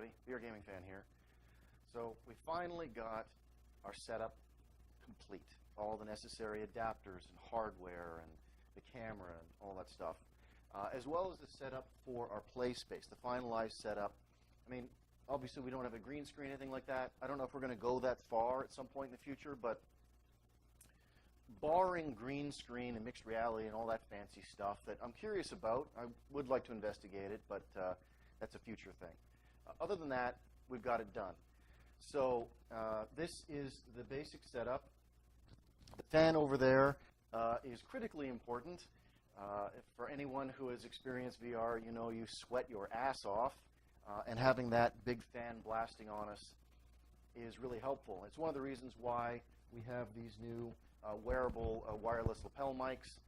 everybody. VR Gaming Fan here. So we finally got our setup complete. All the necessary adapters and hardware and the camera and all that stuff. As well as the setup for our play space, the finalized setup. I mean, obviously we don't have a green screen, anything like that. I don't know if we're going to go that far at some point in the future, but barring green screen and mixed reality and all that fancy stuff that I'm curious about, I would like to investigate it, but that's a future thing. Other than that, we've got it done. So this is the basic setup. The fan over there is critically important. For anyone who has experienced VR, you know you sweat your ass off, and having that big fan blasting on us is really helpful. It's one of the reasons why we have these new wearable wireless lapel mics,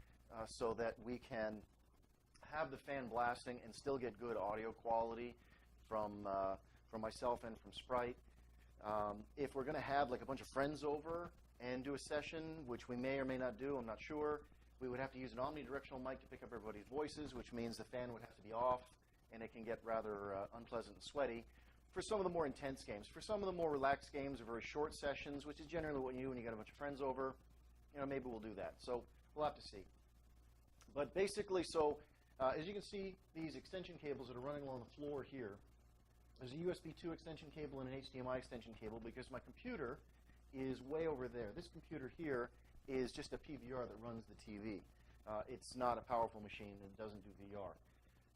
so that we can have the fan blasting and still get good audio quality from myself and from Sprite. If we're going to have like a bunch of friends over and do a session, which we may or may not do, I'm not sure, we would have to use an omnidirectional mic to pick up everybody's voices, which means the fan would have to be off, and it can get rather unpleasant and sweaty for some of the more intense games. For some of the more relaxed games or very short sessions, which is generally what you do when you get a bunch of friends over, you know, maybe we'll do that. So we'll have to see. But basically, so as you can see, these extension cables that are running along the floor here, there's a USB 2 extension cable and an HDMI extension cable because my computer is way over there. This computer here is just a PVR that runs the TV. It's not a powerful machine and doesn't do VR.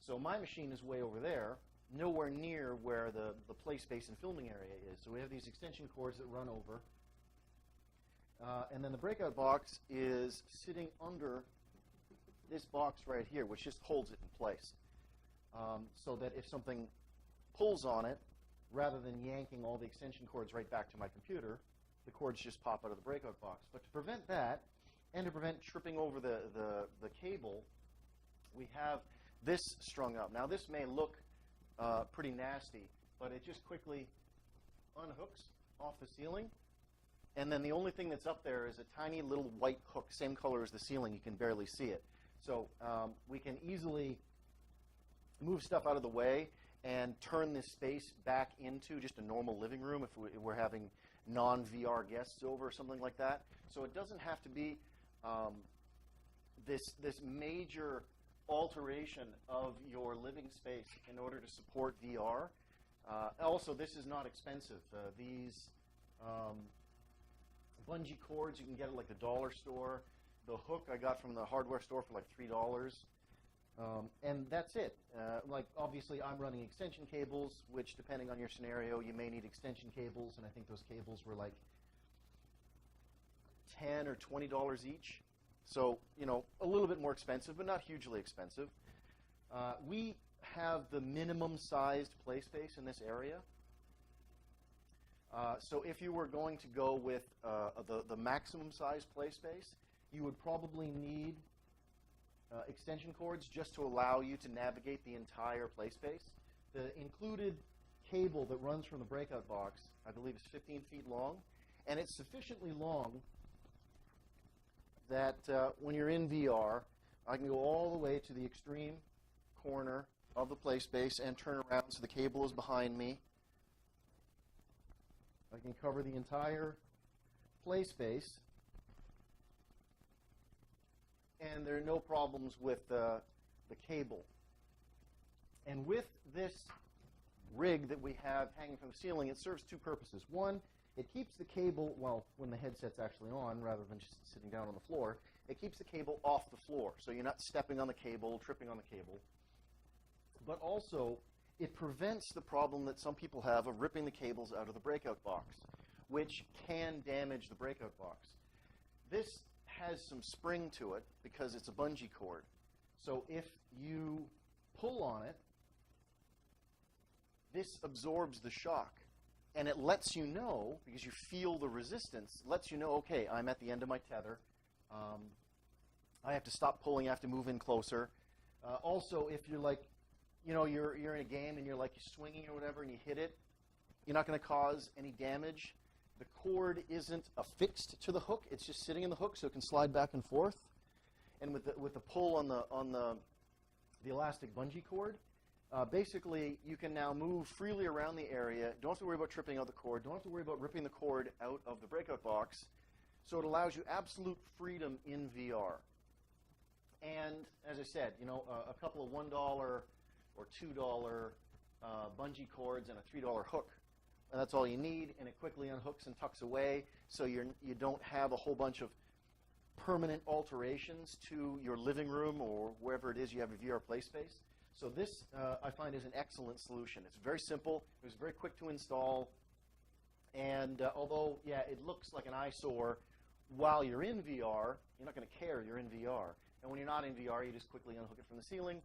So my machine is way over there, nowhere near where the play space and filming area is. So we have these extension cords that run over. And then the breakout box is sitting under this box right here, which just holds it in place. So that if something pulls on it, rather than yanking all the extension cords right back to my computer, the cords just pop out of the breakout box. But to prevent that, and to prevent tripping over the cable, we have this strung up. Now this may look pretty nasty, but it just quickly unhooks off the ceiling, and then the only thing that's up there is a tiny little white hook, same color as the ceiling. You can barely see it. So we can easily move stuff out of the way and turn this space back into just a normal living room if we're having non-VR guests over or something like that. So it doesn't have to be this major alteration of your living space in order to support VR. Also, this is not expensive. These bungee cords, you can get at like the dollar store. The hook I got from the hardware store for like $3. And that's it. Like obviously I'm running extension cables, which depending on your scenario, you may need extension cables, and I think those cables were like $10 or $20 each. So, you know, a little bit more expensive, but not hugely expensive. We have the minimum sized play space in this area. So if you were going to go with the maximum sized play space, you would probably need extension cords just to allow you to navigate the entire play space. The included cable that runs from the breakout box, I believe, is 15 feet long, and it's sufficiently long that when you're in VR, I can go all the way to the extreme corner of the play space and turn around so the cable is behind me. I can cover the entire play space, and there are no problems with the cable. And with this rig that we have hanging from the ceiling, it serves two purposes. One, it keeps the cable, well, when the headset's actually on, rather than just sitting down on the floor, it keeps the cable off the floor, so you're not stepping on the cable, tripping on the cable. But also, it prevents the problem that some people have of ripping the cables out of the breakout box, which can damage the breakout box. This has some spring to it because it's a bungee cord. So if you pull on it, this absorbs the shock. And it lets you know, because you feel the resistance, lets you know, okay, I'm at the end of my tether. I have to stop pulling, I have to move in closer. Also, if you're like, you know, you're in a game and you're like swinging or whatever and you hit it, you're not going to cause any damage. The cord isn't affixed to the hook, it's just sitting in the hook so it can slide back and forth. And with the pull on the elastic bungee cord, basically, you can now move freely around the area. Don't have to worry about tripping out the cord. Don't have to worry about ripping the cord out of the breakout box. So it allows you absolute freedom in VR. And as I said, you know, a couple of $1 or $2 bungee cords and a $3 hook. And that's all you need, and it quickly unhooks and tucks away, so you don't have a whole bunch of permanent alterations to your living room or wherever it is you have your VR play space. So this, I find, is an excellent solution. It's very simple. It was very quick to install. And although, yeah, it looks like an eyesore while you're in VR, you're not going to care you're in VR. And when you're not in VR, you just quickly unhook it from the ceiling,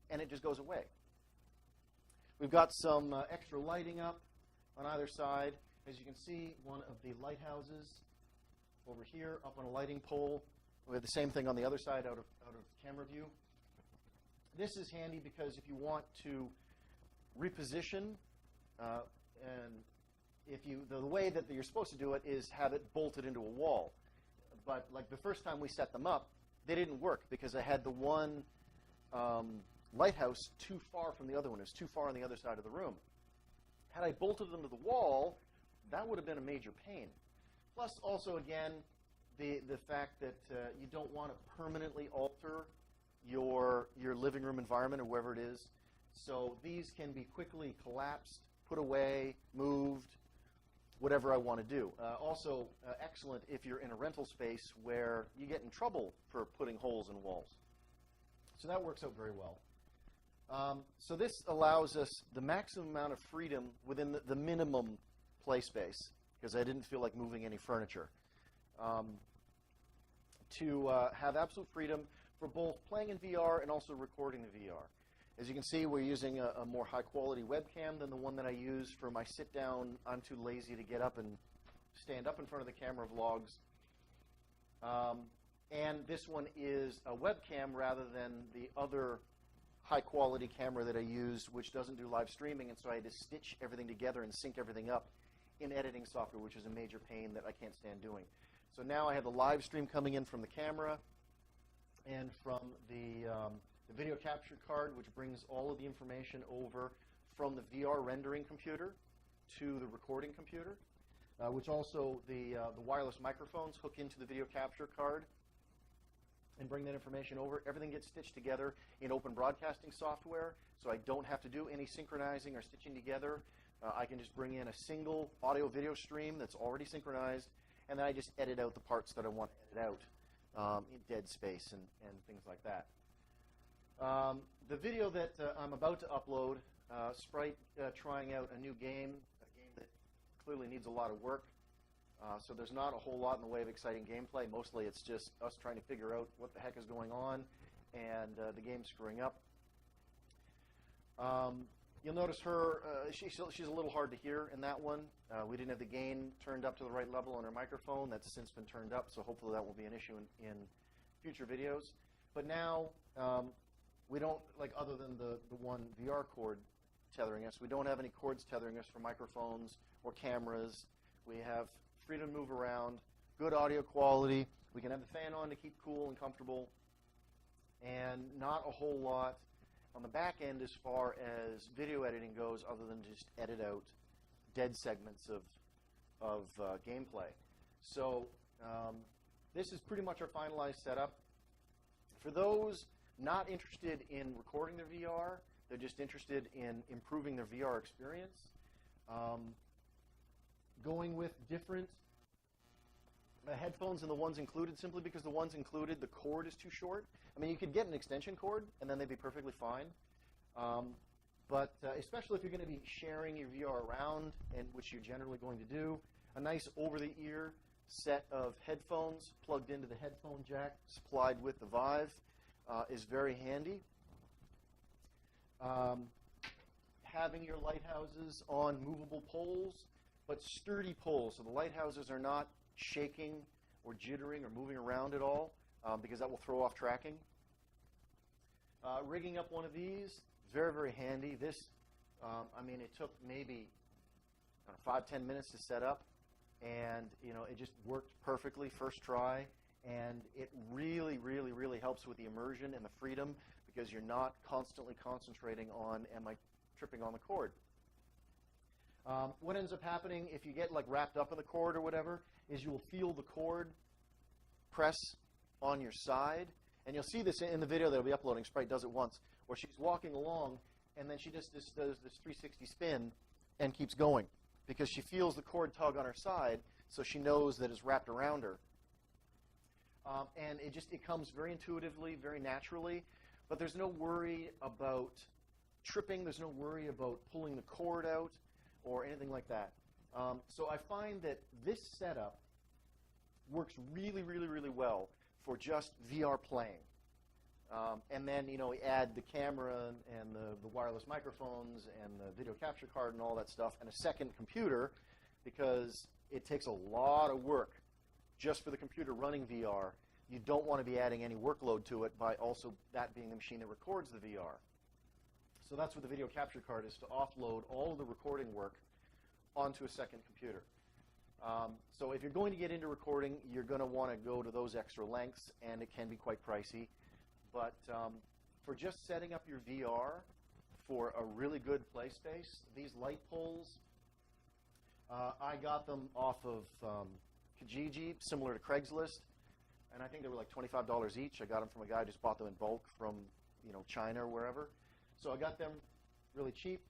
and it just goes away. We've got some extra lighting up on either side. As you can see, one of the lighthouses over here up on a lighting pole. We have the same thing on the other side out of camera view. This is handy because if you want to reposition, and if you, the way that you're supposed to do it is have it bolted into a wall. But like the first time we set them up, they didn't work because I had the one lighthouse too far from the other one. It was too far on the other side of the room. Had I bolted them to the wall, that would have been a major pain. Plus, also, again, the fact that you don't want to permanently alter your living room environment or wherever it is. So these can be quickly collapsed, put away, moved, whatever I want to do. Also, excellent if you're in a rental space where you get in trouble for putting holes in walls. So that works out very well. So this allows us the maximum amount of freedom within the minimum play space, because I didn't feel like moving any furniture, to have absolute freedom for both playing in VR and also recording the VR. As you can see, we're using a more high-quality webcam than the one that I use for my sit-down. I'm too lazy to get up and stand up in front of the camera vlogs. And this one is a webcam rather than the other high-quality camera that I used, which doesn't do live streaming, and so I had to stitch everything together and sync everything up in editing software, which is a major pain that I can't stand doing. So now I have the live stream coming in from the camera and from the video capture card, which brings all of the information over from the VR rendering computer to the recording computer, which also the wireless microphones hook into the video capture card and bring that information over. Everything gets stitched together in open broadcasting software, so I don't have to do any synchronizing or stitching together. I can just bring in a single audio-video stream that's already synchronized, and then I just edit out the parts that I want to edit out in dead space and things like that. The video that I'm about to upload, Sprite trying out a new game, a game that clearly needs a lot of work. So there's not a whole lot in the way of exciting gameplay. Mostly it's just us trying to figure out what the heck is going on and the game screwing up. You'll notice her, she's a little hard to hear in that one. We didn't have the gain turned up to the right level on her microphone. That's since been turned up, so hopefully that won't be an issue in future videos. But now, we don't, like other than the one VR cord tethering us, we don't have any cords tethering us for microphones or cameras. We have freedom to move around, good audio quality. We can have the fan on to keep cool and comfortable, and not a whole lot on the back end as far as video editing goes, other than just edit out dead segments of gameplay. So this is pretty much our finalized setup. For those not interested in recording their VR, they're just interested in improving their VR experience, going with different headphones than the ones included, simply because the ones included, the cord is too short. I mean, you could get an extension cord, and then they'd be perfectly fine. But especially if you're going to be sharing your VR around, and which you're generally going to do, a nice over-the-ear set of headphones plugged into the headphone jack supplied with the Vive is very handy. Having your lighthouses on movable poles, but sturdy poles, so the lighthouses are not shaking or jittering or moving around at all, because that will throw off tracking. Rigging up one of these, very, very handy. This, I mean, it took maybe 5-10 minutes to set up, and it just worked perfectly first try, and it really, really, really helps with the immersion and the freedom, because you're not constantly concentrating on, am I tripping on the cord. What ends up happening if you get like wrapped up in the cord or whatever is you'll feel the cord press on your side. And you'll see this in the video that will be uploading. Sprite does it once, where she's walking along, and then she just does this 360 spin and keeps going because she feels the cord tug on her side, so she knows that it's wrapped around her. And it comes very intuitively, very naturally, but there's no worry about tripping. There's no worry about pulling the cord out or anything like that. So I find that this setup works really, really, really well for just VR playing. And then, we add the camera and the wireless microphones and the video capture card and all that stuff and a second computer, because it takes a lot of work just for the computer running VR. You don't want to be adding any workload to it by also that being the machine that records the VR. So that's what the video capture card is, to offload all of the recording work onto a second computer. So if you're going to get into recording, you're going to want to go to those extra lengths, and it can be quite pricey. But for just setting up your VR for a really good play space, these light poles, I got them off of Kijiji, similar to Craigslist, and I think they were like $25 each. I got them from a guy who just bought them in bulk from China or wherever. So I got them really cheap.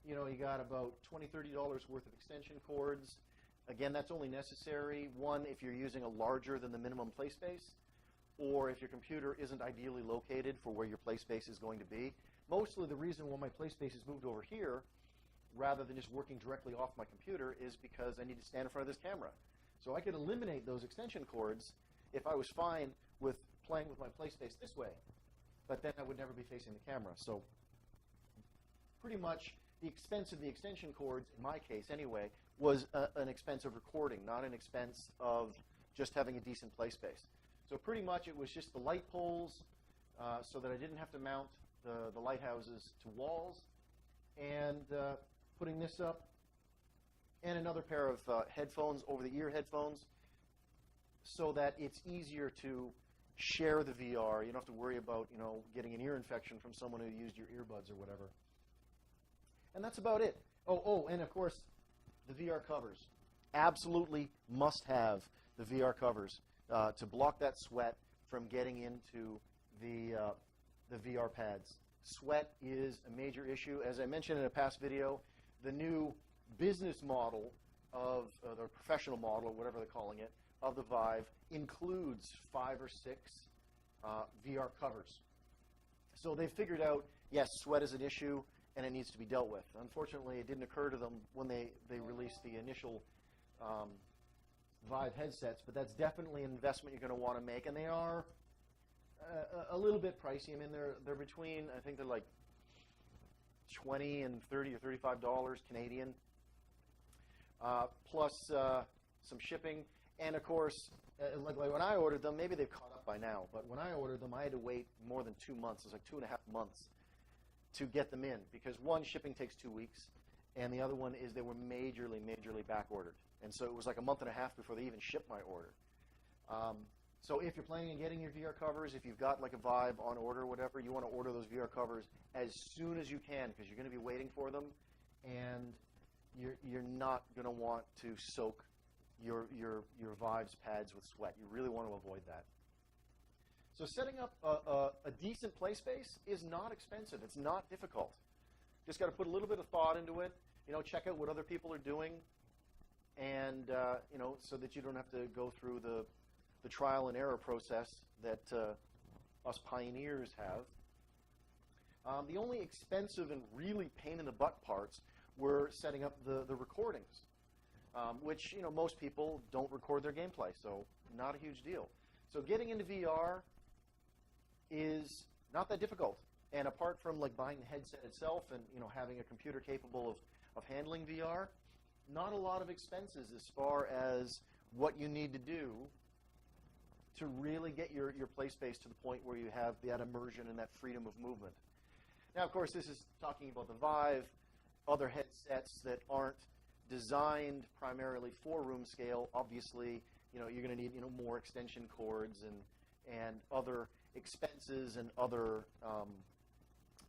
You got about $20, $30 worth of extension cords. Again, that's only necessary, one, if you're using a larger than the minimum play space, or if your computer isn't ideally located for where your play space is going to be. Mostly the reason why my play space is moved over here, rather than just working directly off my computer, is because I need to stand in front of this camera. So I could eliminate those extension cords if I was fine with playing with my play space this way, but then I would never be facing the camera. So pretty much the expense of the extension cords, in my case anyway, was an expense of recording, not an expense of just having a decent play space. So pretty much it was just the light poles, so that I didn't have to mount the lighthouses to walls, and putting this up, and another pair of headphones, over-the-ear headphones, so that it's easier to share the VR. You don't have to worry about getting an ear infection from someone who used your earbuds or whatever. And that's about it. Oh, and of course, the VR covers. Absolutely must have the VR covers to block that sweat from getting into the VR pads. Sweat is a major issue. As I mentioned in a past video, the new business model of the professional model, or whatever they're calling it, of the Vive includes 5 or 6 VR covers. So they've figured out, yes, sweat is an issue, and it needs to be dealt with. Unfortunately, it didn't occur to them when they released the initial Vive headsets, but that's definitely an investment you're going to want to make, and they are a little bit pricey. I mean, they're between, I think they're like $20 and $30 or $35 Canadian, plus some shipping. And of course, like when I ordered them, maybe they've caught up by now, but when I ordered them, I had to wait more than 2 months. It was like 2.5 months to get them in, because one, shipping takes 2 weeks, and the other one is they were majorly back ordered. And so it was like a month and a half before they even shipped my order. So if you're planning on getting your VR covers, if you've got like a Vive on order or whatever, you want to order those VR covers as soon as you can, because you're going to be waiting for them, and you're not going to want to soak your Vive's pads with sweat. You really want to avoid that. So setting up a decent play space is not expensive. It's not difficult. Just got to put a little bit of thought into it. Check out what other people are doing, and so that you don't have to go through the trial and error process that us pioneers have. The only expensive and really pain in the butt parts were setting up the recordings, which most people don't record their gameplay, so not a huge deal. So getting into VR is not that difficult, and apart from like buying the headset itself and having a computer capable of handling VR, not a lot of expenses as far as what you need to do to really get your play space to the point where you have that immersion and that freedom of movement. Now, of course, this is talking about the Vive, other headsets that aren't designed primarily for room scale. Obviously, you're going to need more extension cords and other expenses and other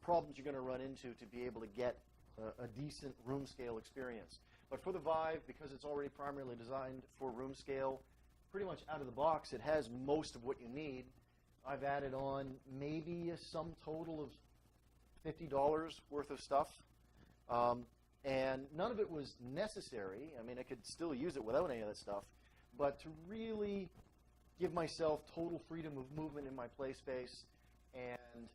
problems you're going to run into to be able to get a decent room scale experience. But for the Vive, because it's already primarily designed for room scale, pretty much out of the box, it has most of what you need. I've added on maybe a sum total of $50 worth of stuff. And none of it was necessary. I mean, I could still use it without any of that stuff. But to really give myself total freedom of movement in my play space and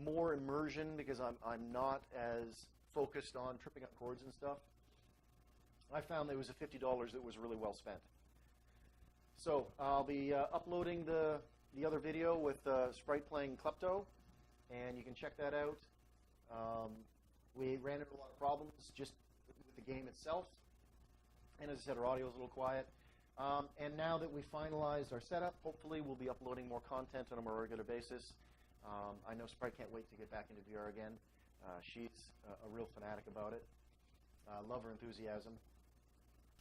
more immersion, because I'm not as focused on tripping up chords and stuff, I found there was a $50 that was really well spent. So I'll be uploading the other video with Sprite playing Klepto, and you can check that out. We ran into a lot of problems just with the game itself, and as I said, our audio is a little quiet. And now that we finalized our setup, hopefully we'll be uploading more content on a more regular basis. I know Sprite can't wait to get back into VR again. She's a real fanatic about it. Love her enthusiasm.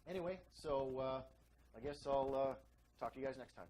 Anyway, so I guess I'll talk to you guys next time.